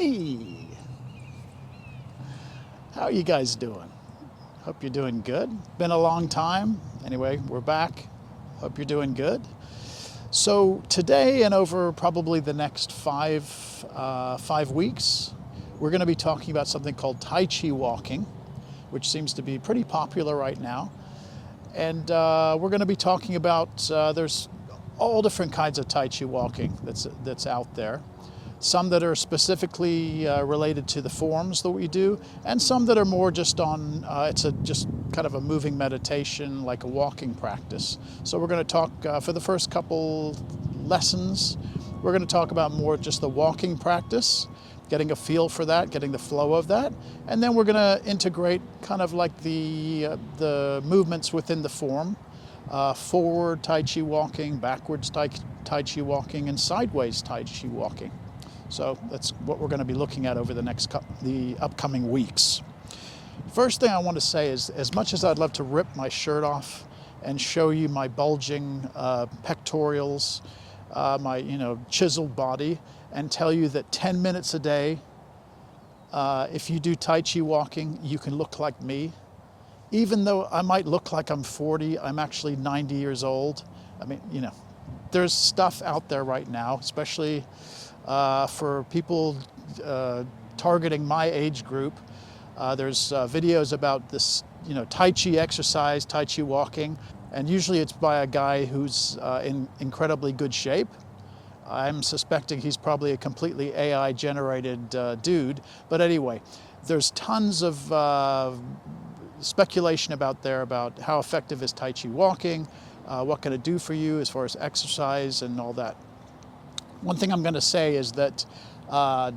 Hey, how are you guys doing? Hope you're doing good. Been a long time. Anyway, we're back. Hope you're doing good. So today and over probably the next five weeks, we're going to be talking about something called Tai Chi Walking, which seems to be pretty popular right now. And we're going to be talking about, there's all different kinds of Tai Chi Walking that's out there. Some that are specifically related to the forms that we do, and some that are more just on, just kind of a moving meditation, like a walking practice. So we're going to talk, for the first couple lessons, we're going to talk about more just the walking practice, getting a feel for that, getting the flow of that, and then we're going to integrate kind of like the movements within the form, forward Tai Chi Walking, backwards Tai Chi Walking, and sideways Tai Chi Walking. So that's what we're going to be looking at over the upcoming weeks. First thing I want to say is, as much as I'd love to rip my shirt off and show you my bulging pectorals, my chiseled body, and tell you that 10 minutes a day, if you do Tai Chi Walking, you can look like me. Even though I might look like I'm 40, I'm actually 90 years old. I mean, there's stuff out there right now, especially for people targeting my age group. There's videos about this, Tai Chi exercise, Tai Chi walking, and usually it's by a guy who's in incredibly good shape. I'm suspecting he's probably a completely AI-generated dude. But anyway, there's tons of speculation about how effective is Tai Chi walking, what can it do for you as far as exercise and all that. One thing I'm going to say is that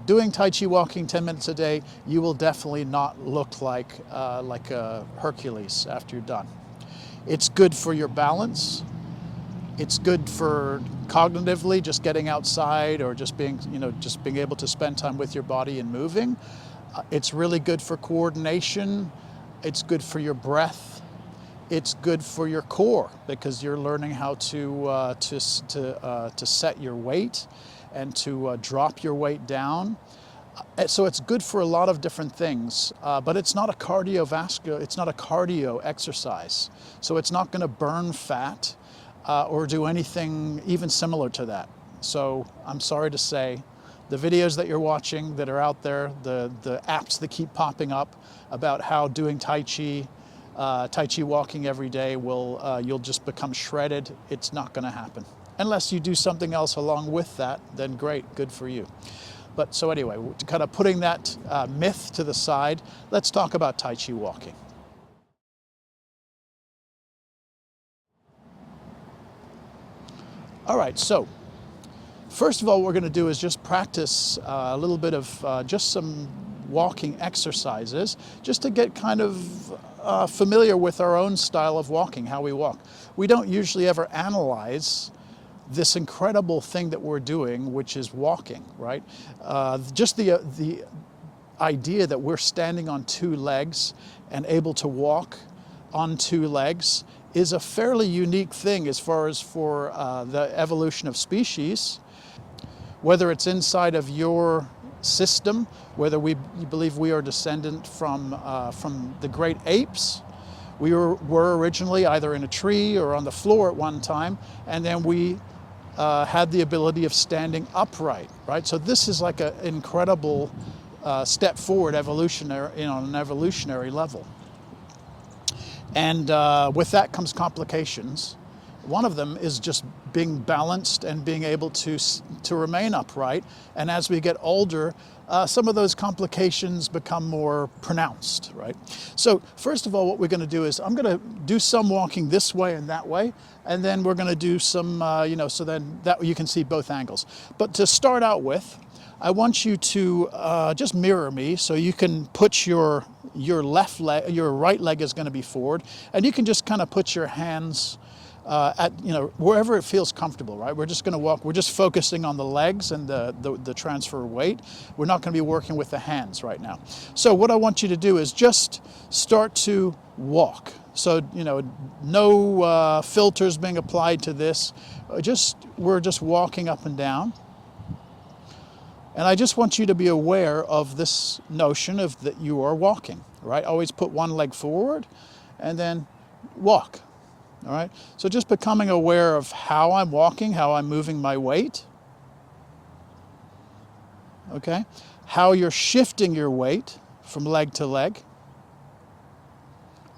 doing Tai Chi walking 10 minutes a day, you will definitely not look like a Hercules after you're done. It's good for your balance. It's good for cognitively, just getting outside or just being able to spend time with your body and moving. It's really good for coordination. It's good for your breath. It's good for your core because you're learning how to set your weight and to drop your weight down. So it's good for a lot of different things, but it's not a it's not a cardio exercise. So it's not going to burn fat or do anything even similar to that. So I'm sorry to say, the videos that you're watching that are out there, the apps that keep popping up about how doing Tai Chi walking every day you'll just become shredded. It's not going to happen. Unless you do something else along with that, then great, good for you. But so anyway, kind of putting that myth to the side, let's talk about Tai Chi walking. All right, so first of all, what we're going to do is just practice a little bit of just some walking exercises, just to get kind of familiar with our own style of walking, how we walk. We don't usually ever analyze this incredible thing that we're doing, which is walking, right? Just the idea that we're standing on two legs and able to walk on two legs is a fairly unique thing as far as for the evolution of species. Whether it's inside of your system, whether you believe we are descendant from the great apes. We were originally either in a tree or on the floor at one time, and then we had the ability of standing upright, right? So this is like an incredible step forward on an evolutionary level. And with that comes complications. One of them is just being balanced and being able to remain upright. And as we get older, some of those complications become more pronounced, right? So first of all, what we're going to do is I'm going to do some walking this way and that way, and then we're going to do some, so then that you can see both angles. But to start out with, I want you to just mirror me, so you can put your left leg, your right leg is going to be forward, and you can just kind of put your hands at wherever it feels comfortable, right? We're just going to walk. We're just focusing on the legs and the transfer of weight. We're not going to be working with the hands right now. So what I want you to do is just start to walk. So no filters being applied to this. We're just walking up and down. And I just want you to be aware of this notion of that you are walking, right? Always put one leg forward and then walk, all right? So just becoming aware of how I'm walking, how I'm moving my weight, okay? How you're shifting your weight from leg to leg.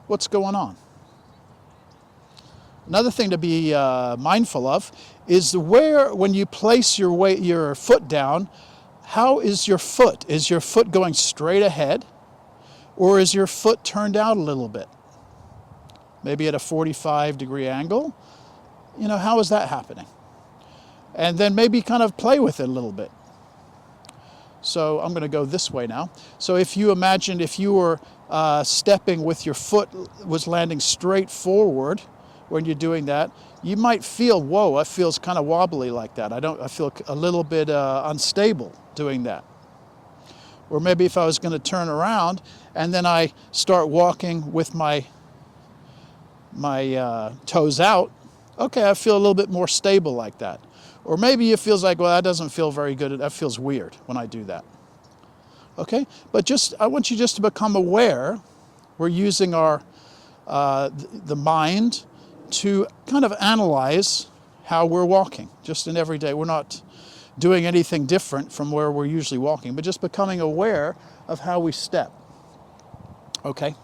What's going on? Another thing to be mindful of is where, when you place your foot down, how is your foot? Is your foot going straight ahead, or is your foot turned out a little bit? Maybe at a 45-degree angle. You know, how is that happening? And then maybe kind of play with it a little bit. So I'm going to go this way now. So if you imagined if you were stepping with your foot was landing straight forward when you're doing that, you might feel, whoa, it feels kind of wobbly like that. I feel a little bit unstable doing that. Or maybe if I was going to turn around and then I start walking with my toes out, okay, I feel a little bit more stable like that. Or maybe it feels like, well, that doesn't feel very good. That feels weird when I do that. Okay, but I want you just to become aware. We're using the mind to kind of analyze how we're walking, just in every day. We're not doing anything different from where we're usually walking, but just becoming aware of how we step. Okay?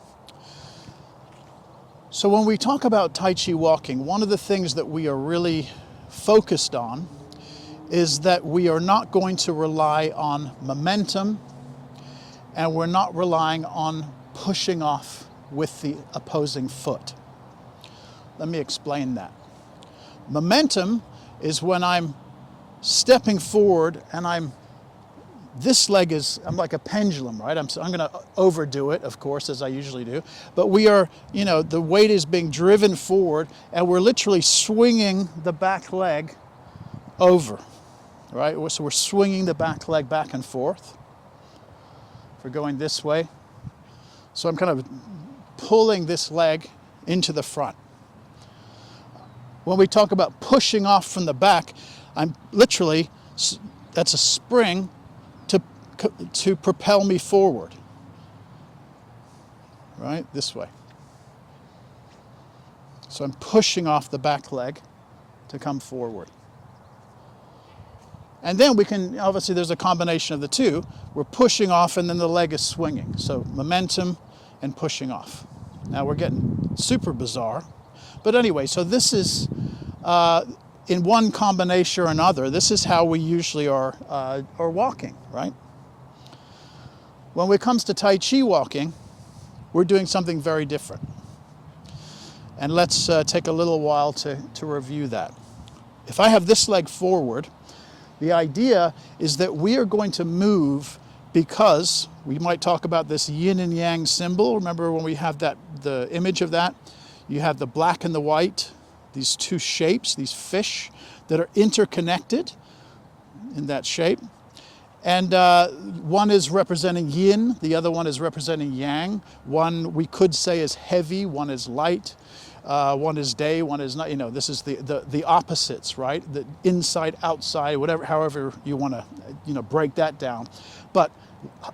So when we talk about Tai Chi walking, one of the things that we are really focused on is that we are not going to rely on momentum, and we're not relying on pushing off with the opposing foot. Let me explain that. Momentum is when I'm stepping forward and I'm like a pendulum, right? I'm going to overdo it, of course, as I usually do. But we are, the weight is being driven forward and we're literally swinging the back leg over, right? So we're swinging the back leg back and forth. If we're going this way. So I'm kind of pulling this leg into the front. When we talk about pushing off from the back, I'm literally, that's a spring to propel me forward, right? This way. So I'm pushing off the back leg to come forward. And then we can, obviously there's a combination of the two. We're pushing off and then the leg is swinging. So momentum and pushing off. Now we're getting super bizarre. But anyway, so this is, in one combination or another, this is how we usually are walking, right? When it comes to Tai Chi walking, we're doing something very different. And let's take a little while to review that. If I have this leg forward, the idea is that we are going to move because we might talk about this yin and yang symbol. Remember when we have the image of that? You have the black and the white, these two shapes, these fish that are interconnected in that shape. And one is representing yin, the other one is representing yang. One we could say is heavy, one is light, one is day, one is not. This is the opposites, right? The inside, outside, whatever, however you want to, break that down. But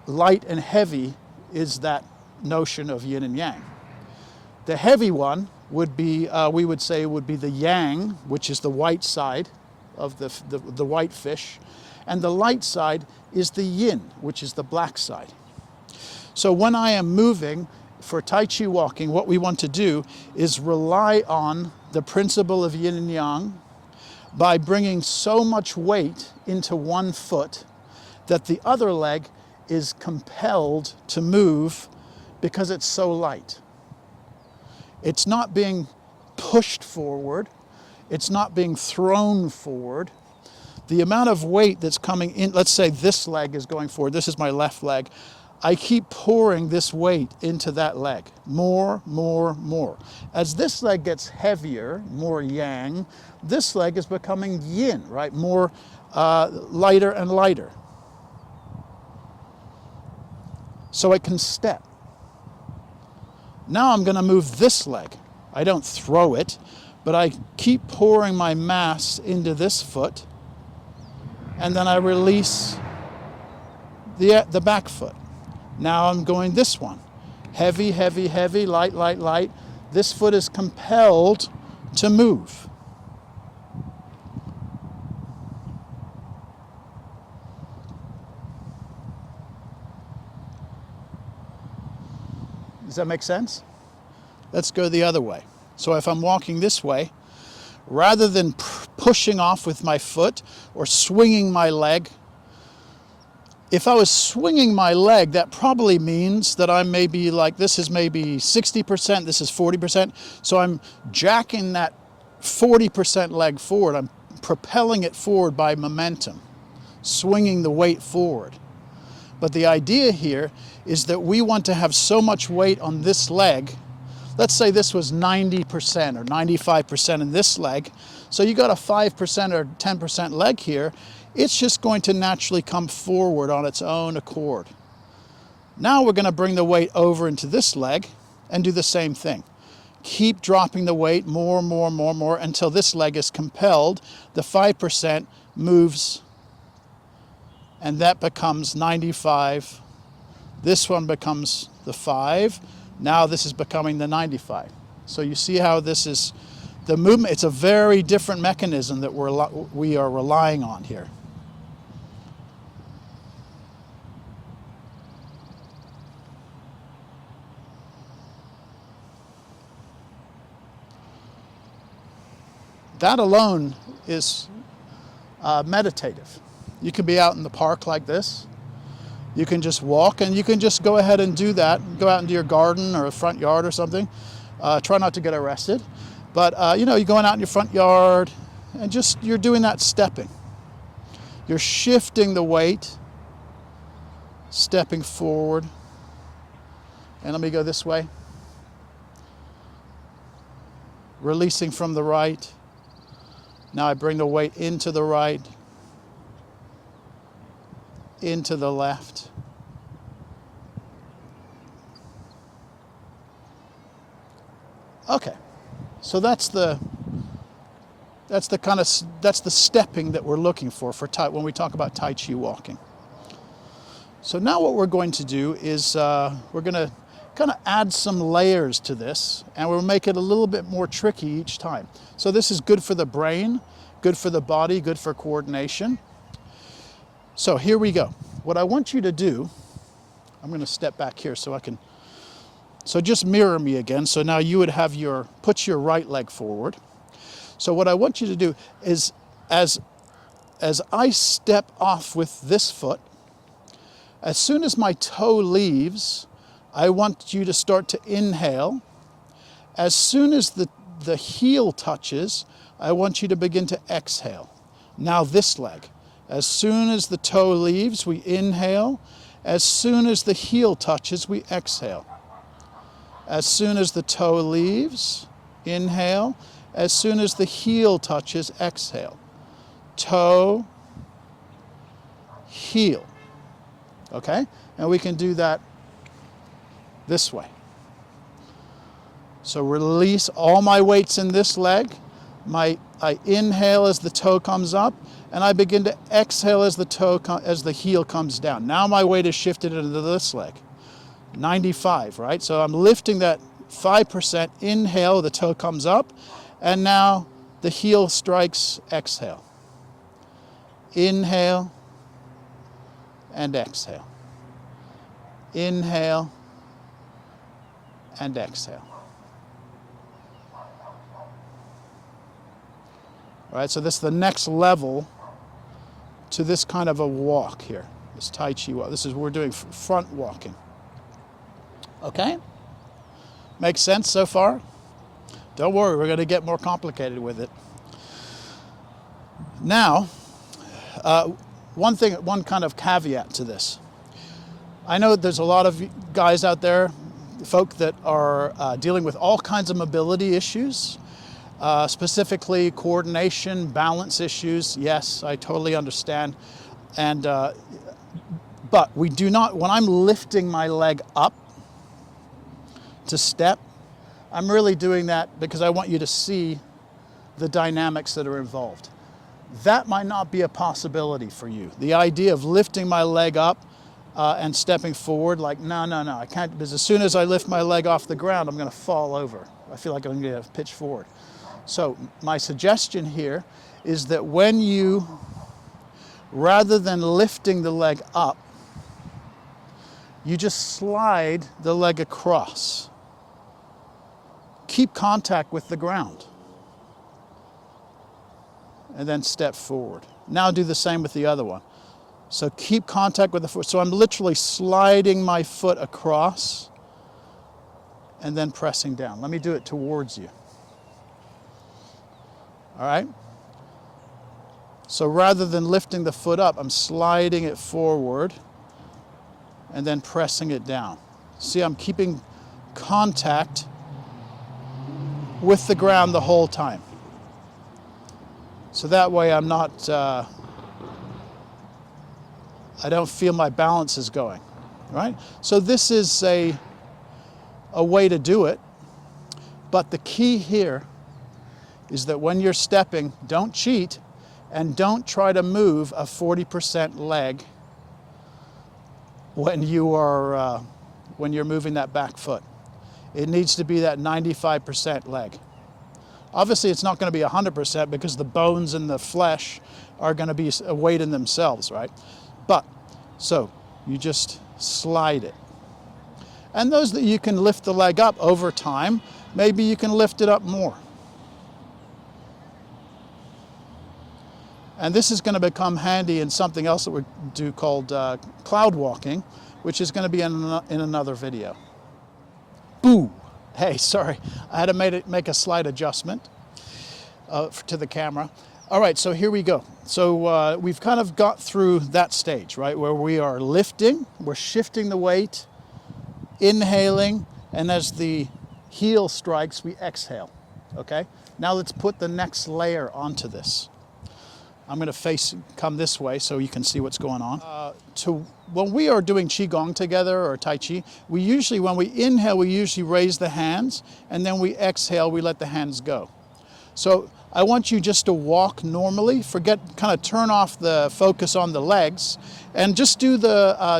light and heavy is that notion of yin and yang. The heavy one would be, we would say, would be the yang, which is the white side of the white fish, and the light side is the yin, which is the black side. So when I am moving for Tai Chi walking, what we want to do is rely on the principle of yin and yang by bringing so much weight into one foot that the other leg is compelled to move because it's so light. It's not being pushed forward. It's not being thrown forward. The amount of weight that's coming in, let's say this leg is going forward. This is my left leg. I keep pouring this weight into that leg. More, more, more. As this leg gets heavier, more yang, this leg is becoming yin, right? More lighter and lighter. So I can step. Now I'm going to move this leg. I don't throw it, but I keep pouring my mass into this foot, and then I release the back foot. Now I'm going this one. Heavy, heavy, heavy, light, light, light. This foot is compelled to move. Does that make sense? Let's go the other way. So if I'm walking this way, rather than pushing off with my foot or swinging my leg, if I was swinging my leg, that probably means that I'm maybe like, this is maybe 60%, this is 40%. So I'm jacking that 40% leg forward. I'm propelling it forward by momentum, swinging the weight forward. But the idea here is that we want to have so much weight on this leg. Let's say this was 90% or 95% in this leg. So you got a 5% or 10% leg here. It's just going to naturally come forward on its own accord. Now we're going to bring the weight over into this leg and do the same thing. Keep dropping the weight more, more, more, more until this leg is compelled. The 5% moves and that becomes 95. This one becomes the 5. Now this is becoming the 95. So you see how this is the movement. It's a very different mechanism that we are relying on here. That alone is meditative. You can be out in the park like this. You can just walk and you can just go ahead and do that. Go out into your garden or a front yard or something. Try not to get arrested. But you know, you're going out in your front yard and just you're doing that stepping. You're shifting the weight, stepping forward. And let me go this way. Releasing from the right. Now I bring the weight into the right, into the left. Okay, so that's the stepping that we're looking for when we talk about Tai Chi walking. So now what we're going to do is we're going to kind of add some layers to this, and we'll make it a little bit more tricky each time. So this is good for the brain, good for the body, good for coordination. So here we go. What I want you to do, I'm going to step back here so I can, so just mirror me again. So now you would have put your right leg forward. So what I want you to do is as I step off with this foot, as soon as my toe leaves, I want you to start to inhale. As soon as the heel touches, I want you to begin to exhale. Now this leg. As soon as the toe leaves, we inhale. As soon as the heel touches, we exhale. As soon as the toe leaves, inhale. As soon as the heel touches, exhale. Toe, heel. Okay? And we can do that this way. So release all my weights in this leg. I inhale as the toe comes up, and I begin to exhale as the heel comes down. Now my weight is shifted into this leg. 95, right? So I'm lifting that 5%, inhale, the toe comes up, and now the heel strikes, exhale. Inhale and exhale. Inhale and exhale. All right, so this is the next level to this kind of a walk here, this Tai Chi walk. We're doing front walking. Okay? Makes sense so far? Don't worry, we're going to get more complicated with it. Now, one kind of caveat to this. I know there's a lot of guys out there, folk that are dealing with all kinds of mobility issues, specifically coordination, balance issues. Yes, I totally understand. And but we do not, when I'm lifting my leg up to step, I'm really doing that because I want you to see the dynamics that are involved. That might not be a possibility for you. The idea of lifting my leg up and stepping forward like, no, I can't, because as soon as I lift my leg off the ground, I'm going to fall over. I feel like I'm going to pitch forward. So my suggestion here is that when you, rather than lifting the leg up, you just slide the leg across. Keep contact with the ground. And then step forward. Now do the same with the other one. So keep contact with the foot. So I'm literally sliding my foot across and then pressing down. Let me do it towards you. All right? So rather than lifting the foot up, I'm sliding it forward and then pressing it down. See, I'm keeping contact with the ground the whole time. So that way I'm not, I don't feel my balance is going, right? So this is a way to do it. But the key here is that when you're stepping, don't cheat and don't try to move a 40% leg when you're moving that back foot. It needs to be that 95% leg. Obviously, it's not going to be 100% because the bones and the flesh are going to be a weight in themselves, right? But, so, you just slide it. And those that you can lift the leg up over time, maybe you can lift it up more. And this is going to become handy in something else that we do called cloud walking, which is going to be in another video. Boo! Hey, sorry, I had to make a slight adjustment to the camera. All right, so here we go. So we've kind of got through that stage, right, where we are lifting, we're shifting the weight, inhaling, and as the heel strikes, we exhale, okay? Now let's put the next layer onto this. I'm going to come this way so you can see what's going on. When we are doing Qigong together or Tai Chi, when we inhale, we usually raise the hands, and then we exhale, we let the hands go. So I want you just to walk normally, kind of turn off the focus on the legs, and just do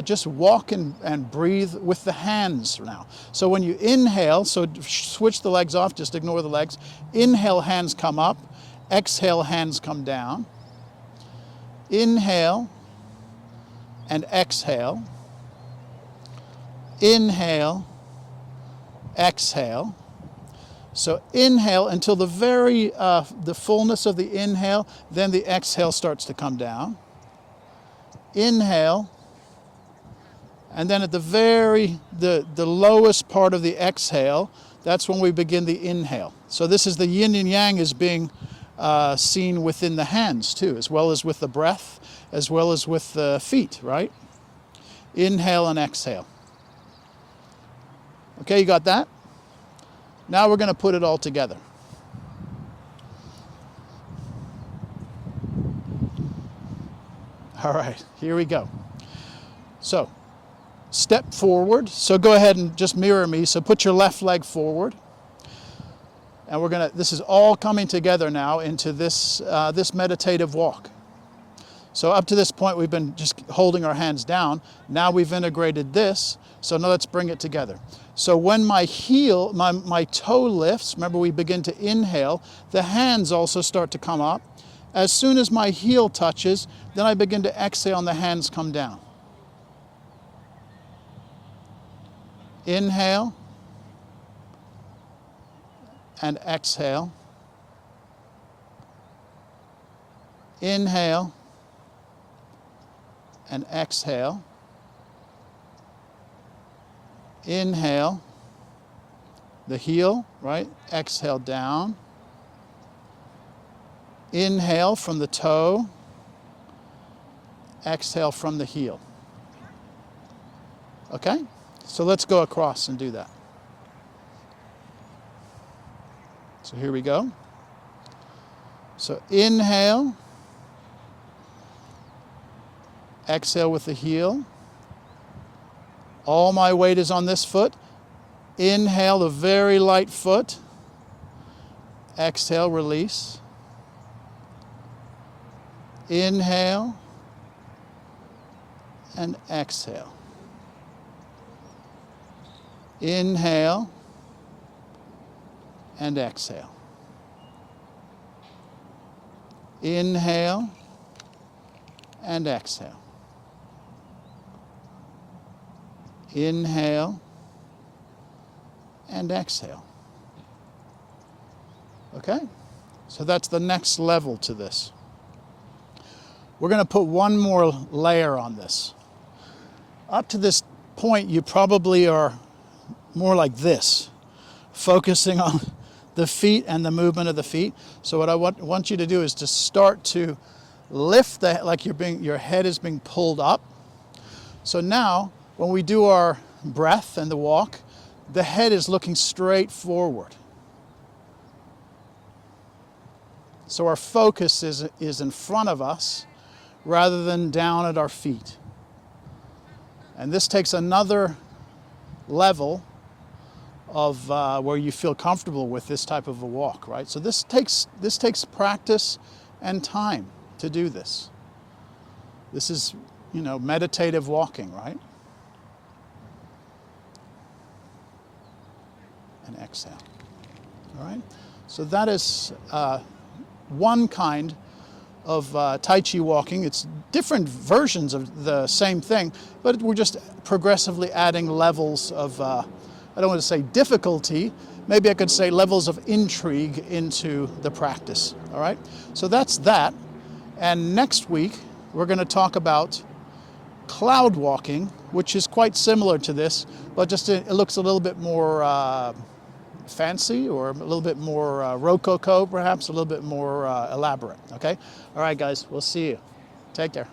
just walk and breathe with the hands now. So when you inhale, so switch the legs off, just ignore the legs. Inhale, hands come up. Exhale, hands come down. Inhale and exhale. Inhale, exhale. So inhale until the fullness of the inhale, then the exhale starts to come down. Inhale, and then at the lowest part of the exhale, that's when we begin the inhale. So this is the yin and yang is being seen within the hands too, as well as with the breath, as well as with the feet, right? Inhale and exhale. Okay, you got that? Now we're going to put it all together. All right, here we go. So, step forward. So go ahead and just mirror me. So put your left leg forward. And this is all coming together now into this meditative walk. So up to this point, we've been just holding our hands down. Now we've integrated this. So now let's bring it together. So when my toe lifts, remember we begin to inhale, the hands also start to come up. As soon as my heel touches, then I begin to exhale and the hands come down. Inhale and exhale. Inhale and exhale. Inhale, the heel, right? Exhale down. Inhale from the toe. Exhale from the heel. Okay? So let's go across and do that. So here we go. So inhale. Exhale with the heel. All my weight is on this foot. Inhale, the very light foot. Exhale, release. Inhale and exhale. Inhale and exhale. Inhale and exhale. Inhale and exhale. Okay? So that's the next level to this. We're going to put one more layer on this. Up to this point, you probably are more like this, focusing on the feet and the movement of the feet. So what I want you to do is to start to lift like your head is being pulled up. So now, when we do our breath and the walk, the head is looking straight forward. So our focus is in front of us rather than down at our feet. And this takes another level of where you feel comfortable with this type of a walk, right? So this takes practice and time to do this. This is, meditative walking, right? And exhale. All right? So that is one kind of Tai Chi walking. It's different versions of the same thing, but we're just progressively adding levels of, I don't want to say difficulty, maybe I could say levels of intrigue into the practice. All right? So that's that. And next week, we're going to talk about cloud walking, which is quite similar to this, but just it looks a little bit more fancy, or a little bit more rococo, perhaps a little bit more elaborate. Okay? All right, guys, we'll see you. Take care.